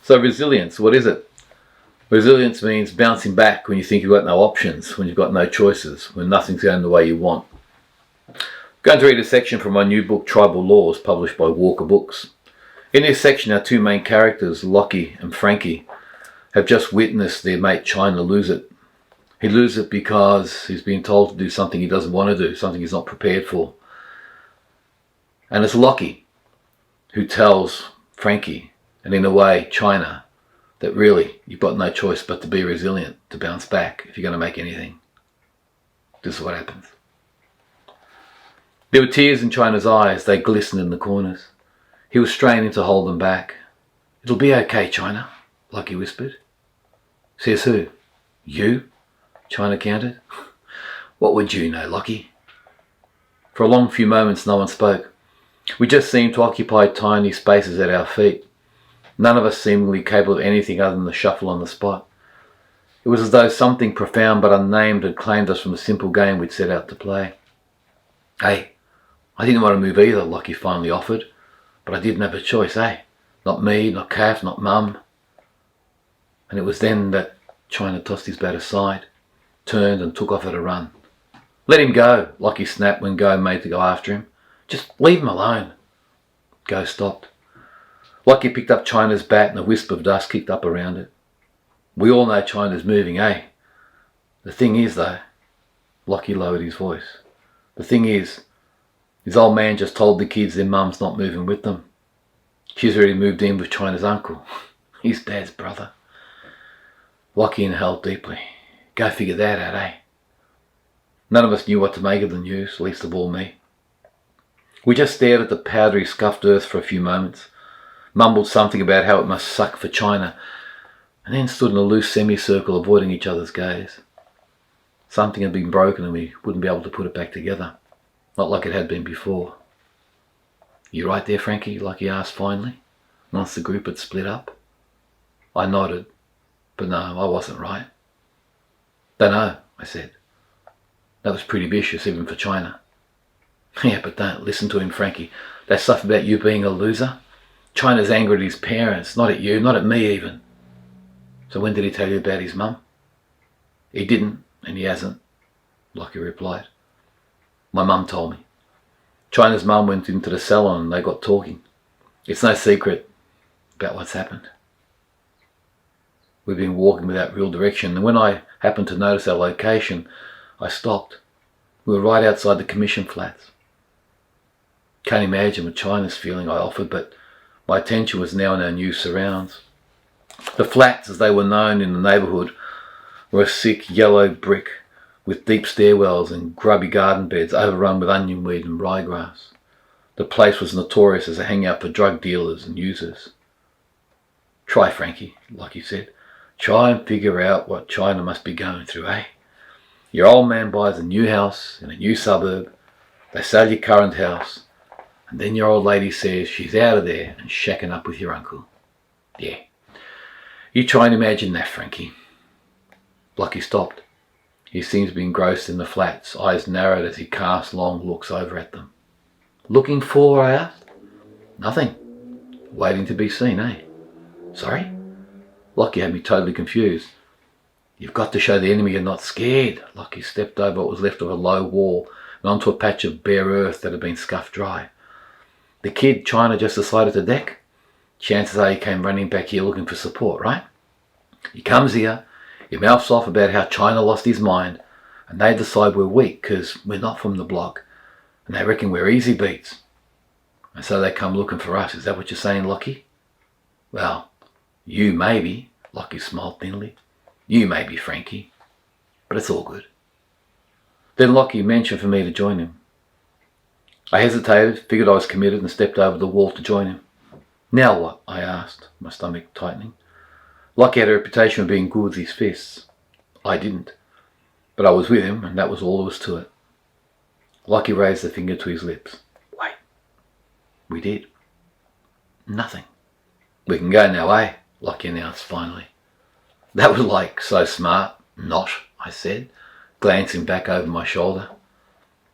So resilience, what is it? Resilience means bouncing back when you think you've got no options, when you've got no choices, when nothing's going the way you want. I'm going to read a section from my new book, Tribal Laws, published by Walker Books. In this section, our two main characters, Lockie and Frankie, have just witnessed their mate China lose it. He loses it because he's been told to do something he doesn't want to do, something he's not prepared for. And it's Lockie who tells Frankie, and in a way China, that really you've got no choice but to be resilient, to bounce back if you're going to make anything. This is what happens. There were tears in China's eyes. They glistened in the corners. He was straining to hold them back. "It'll be okay, China," Lockie whispered. "Says who? You?" China countered. "What would you know, Lockie?" For a long few moments no one spoke. We just seemed to occupy tiny spaces at our feet. None of us seemingly capable of anything other than the shuffle on the spot. It was as though something profound but unnamed had claimed us from the simple game we'd set out to play. "Hey, I didn't want to move either," Lockie finally offered. "But I didn't have a choice, eh? Not me, not Kath, not Mum." And it was then that China tossed his bat aside, turned and took off at a run. "Let him go," Lockie snapped when Go made to go after him. "Just leave him alone." Go stopped. Lockie picked up China's bat and a wisp of dust kicked up around it. "We all know China's moving, eh? The thing is, though," Lockie lowered his voice, "the thing is, his old man just told the kids their mum's not moving with them. She's already moved in with China's uncle. His dad's brother." Lockie inhaled deeply. Go figure that out, eh? None of us knew what to make of the news, least of all me. We just stared at the powdery, scuffed earth for a few moments, mumbled something about how it must suck for China, and then stood in a loose semicircle avoiding each other's gaze. Something had been broken and we wouldn't be able to put it back together. Not like it had been before. "You right there, Frankie?" Lockie asked finally, once the group had split up. I nodded, but no, I wasn't right. "Dunno," I said. "That was pretty vicious, even for China." "Yeah, but don't listen to him, Frankie. That stuff about you being a loser? China's angry at his parents, not at you, not at me even." "So when did he tell you about his mum?" "He didn't, and he hasn't," Lockie replied. "My mum told me. China's mum went into the salon and they got talking. It's no secret about what's happened." We've been walking without real direction, and when I happened to notice our location, I stopped. We were right outside the commission flats. "Can't imagine what China's feeling," I offered, but my attention was now on our new surrounds. The flats, as they were known in the neighbourhood, were a sick yellow brick with deep stairwells and grubby garden beds overrun with onion weed and ryegrass. The place was notorious as a hangout for drug dealers and users. "Try, Frankie," Lockie said. "Try and figure out what China must be going through, eh? Your old man buys a new house in a new suburb, they sell your current house, and then your old lady says she's out of there and shacking up with your uncle. Yeah. You try and imagine that, Frankie." Lockie stopped. He seemed to be engrossed in the flats, eyes narrowed as he cast long looks over at them. "Looking for?" I asked. "Nothing. Waiting to be seen, eh?" "Sorry?" Lockie had me totally confused. "You've got to show the enemy you're not scared." Lockie stepped over what was left of a low wall and onto a patch of bare earth that had been scuffed dry. "The kid China just decided to deck? Chances are he came running back here looking for support, right? He comes here, he mouths off about how China lost his mind, and they decide we're weak because we're not from the block, and they reckon we're easy beats. And so they come looking for us. Is that what you're saying, Lockie?" "Well, you maybe," Lockie smiled thinly. "You maybe, Frankie. But it's all good." Then Lockie mentioned for me to join him. I hesitated, figured I was committed, and stepped over the wall to join him. "Now what?" I asked, my stomach tightening. Lockie had a reputation of being good with his fists. I didn't. But I was with him, and that was all there was to it. Lockie raised a finger to his lips. "Wait." We did. Nothing. "We can go now, eh?" Lockie announced finally. "That was like so smart." "Not," I said, glancing back over my shoulder.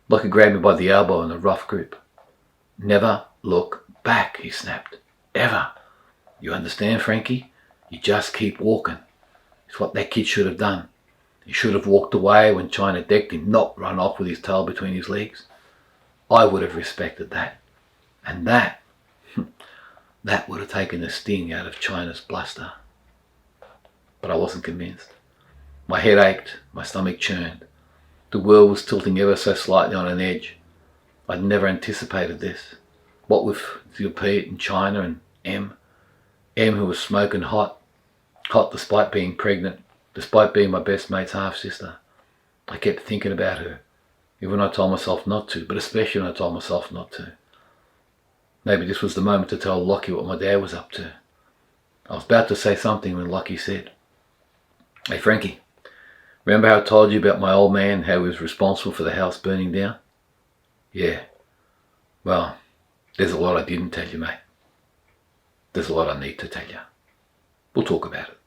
Lockie grabbed me by the elbow in a rough grip. "Never look back," he snapped. "Ever. You understand, Frankie? You just keep walking. It's what that kid should have done. He should have walked away when China decked him, not run off with his tail between his legs. I would have respected that. And that would have taken the sting out of China's bluster. But I wasn't convinced. My head ached, my stomach churned. The world was tilting ever so slightly on an edge. I'd never anticipated this. What with Pete and China and M who was smoking hot despite being pregnant, despite being my best mate's half-sister. I kept thinking about her, even when I told myself not to, but especially when I told myself not to. Maybe this was the moment to tell Lockie what my dad was up to. I was about to say something when Lockie said, "Hey Frankie, remember how I told you about my old man, how he was responsible for the house burning down?" "Yeah. Well, there's a lot I didn't tell you, mate. There's a lot I need to tell you. We'll talk about it."